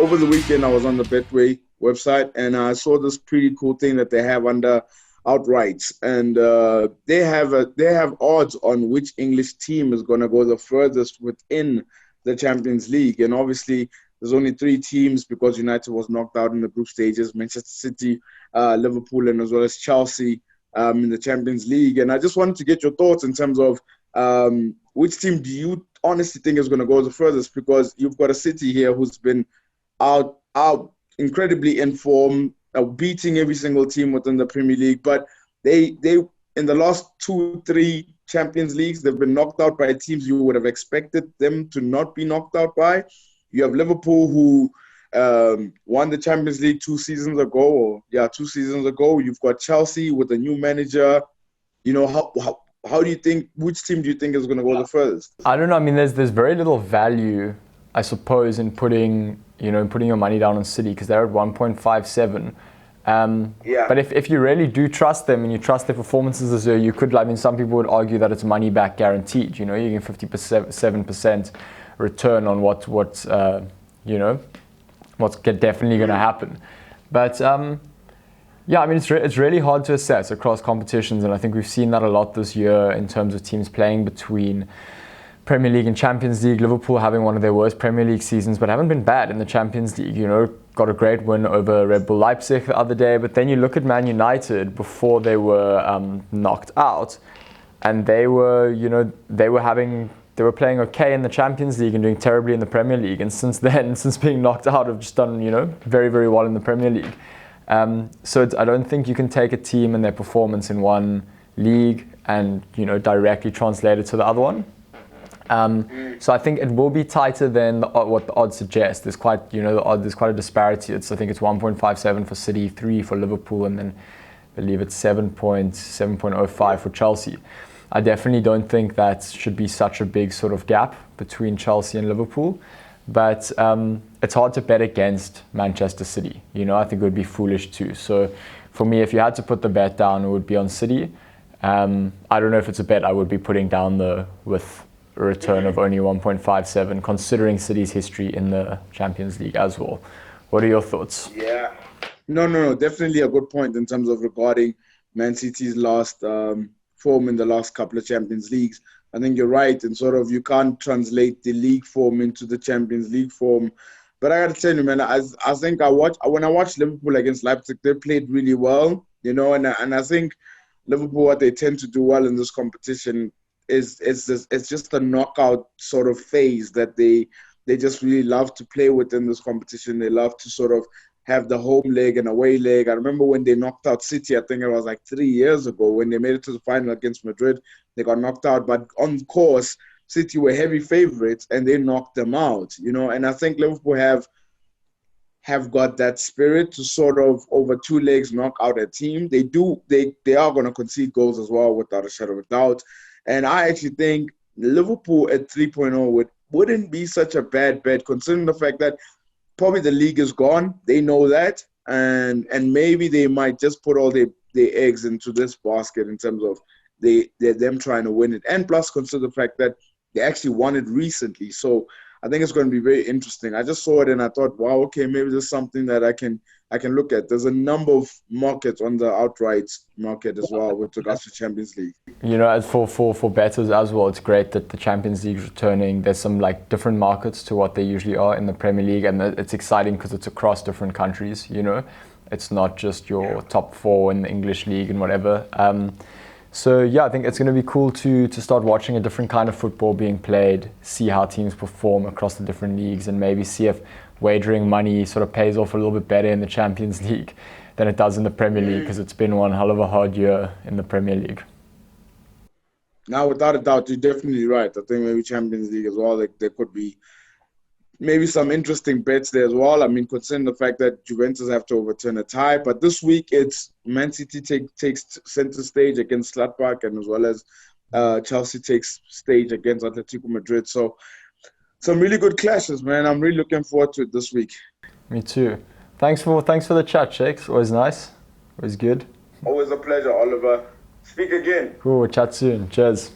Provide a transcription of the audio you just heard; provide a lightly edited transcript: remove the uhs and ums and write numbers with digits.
over the weekend, I was on the Betway website and I saw this pretty cool thing that they have under outrights, and they have odds on which English team is going to go the furthest within the Champions League. And obviously, there's only 3 teams because United was knocked out in the group stages: Manchester City, Liverpool, and as well as Chelsea in the Champions League. And I just wanted to get your thoughts in terms of which team do you honestly think is going to go the furthest? Because you've got a City here who's been out incredibly in form, beating every single team within the Premier League. But they in the last 2-3 Champions Leagues, they've been knocked out by teams you would have expected them to not be knocked out by. You have Liverpool, who won the Champions League 2 seasons ago. You've got Chelsea with a new manager. You know, how do you think, which team do you think is going to go the furthest? I don't know. I mean, there's very little value, I suppose, in putting your money down on City because they're at 1.57. But if you really do trust them and you trust their performances this year, you could. I mean, some people would argue that it's money back guaranteed. You know, you get 57% return on what's definitely going to happen. But yeah, I mean, it's really hard to assess across competitions, and I think we've seen that a lot this year in terms of teams playing between Premier League and Champions League. Liverpool having one of their worst Premier League seasons, but haven't been bad in the Champions League. You know, got a great win over Red Bull Leipzig the other day, but then you look at Man United before they were knocked out, and they were playing okay in the Champions League and doing terribly in the Premier League, and since being knocked out, have just done very, very well in the Premier League. So I don't think you can take a team and their performance in one league and directly translate it to the other one. So I think it will be tighter than what the odds suggest. There's quite there's quite a disparity. I think it's 1.57 for City, 3 for Liverpool, and then I believe it's 7.05 for Chelsea. I definitely don't think that should be such a big sort of gap between Chelsea and Liverpool. But it's hard to bet against Manchester City. I think it would be foolish too. So for me, if you had to put the bet down, it would be on City. I don't know if it's a bet I would be putting down with a return of only 1.57, considering City's history in the Champions League as well. What are your thoughts? Yeah. No. Definitely a good point in terms of regarding Man City's last form in the last couple of Champions Leagues. I think you're right, and sort of you can't translate the league form into the Champions League form. But I got to tell you, man, I think when I watched Liverpool against Leipzig, they played really well, and I think Liverpool, what they tend to do well in this competition is it's just a knockout sort of phase that they just really love to play within this competition. They love to sort of have the home leg and away leg. I remember when they knocked out City, I think it was like 3 years ago, when they made it to the final against Madrid. They got knocked out, but on course, City were heavy favorites and they knocked them out, and I think Liverpool have got that spirit to sort of over 2 legs knock out a team. They are going to concede goals as well, without a shadow of a doubt. And I actually think Liverpool at 3.0 wouldn't be such a bad bet, considering the fact that probably the league is gone. They know that. And maybe they might just put all their eggs into this basket in terms of them trying to win it. And plus, consider the fact that they actually won it recently. So I think it's going to be very interesting. I just saw it and I thought, wow, okay, maybe there's something that I can look at. There's a number of markets on the outright market as well with regards to Champions League. As for bettors as well, it's great that the Champions League is returning. There's some different markets to what they usually are in the Premier League, and it's exciting because it's across different countries. It's not just your top 4 in the English league and whatever. So yeah, I think it's going to be cool to start watching a different kind of football being played, see how teams perform across the different leagues, and maybe see if wagering money sort of pays off a little bit better in the Champions League than it does in the Premier League, because it's been one hell of a hard year in the Premier League. Now, without a doubt, you're definitely right. I think maybe Champions League as well, there could be maybe some interesting bets there as well. I mean, considering the fact that Juventus have to overturn a tie. But this week, it's Man City takes center stage against Gladbach, and as well as Chelsea takes stage against Atletico Madrid. So some really good clashes, man. I'm really looking forward to it this week. Me too. Thanks for the chat, Shakes. Always nice. Always good. Always a pleasure, Oliver. Speak again. Cool. Chat soon. Cheers.